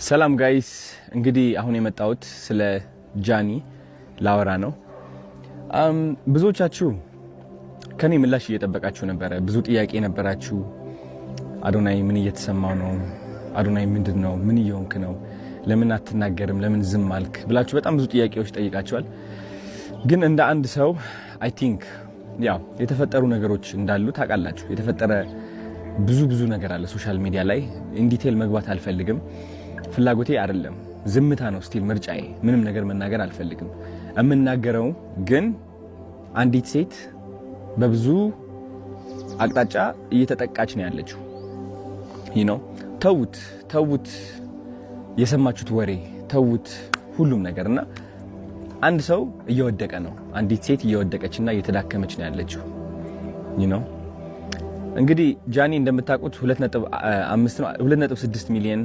ሰላም ጋይስ፣ እንግዲህ አሁን የመጣሁት ስለ ጃኒ ላወራ ነው። ብዙዎቻችሁ ከኔ ምላሽ እየጠበቃችሁ ነበረ። ብዙ ጥያቄ ነበራችሁ። አዶናይ ምን እየተሰማው ነው? አዶናይ ምንድነው? ምን እየሆንክ ነው? ለምን አትናገርም? ለምን ዝም አልክ? ብላችሁ በጣም ብዙ ጥያቄዎች ጠይቃችኋል። ግን እንደ አንድ ሰው አይ ቲንክ ያው የተፈጠሩ ነገሮች እንዳሉ ታውቃላችሁ። የተፈጠረ ብዙ ነገር አለ ሶሻል ሚዲያ ላይ። ኢን ዲቴል መግባት አልፈልግም። ፍላጎቴ አይደለም። ዝምታ ነው ስቲል ምርጫዬ። ምንም ነገር መናገር አልፈልግም። የምናገረው ግን አንዲት ሴት በብዙ አቅጣጫ እየተጠቃች ነው ያለችው። ተውት የሰማችሁት ወሬ ተውት ሁሉም ነገርና አንድ ሰው እየወደቀ ነው። አንዲት ሴት እየወደቀችና እየተዳከመች ነው ያለችው። እንግዲህ ጃኒ እንደምታውቁት 2.6 ሚሊዮን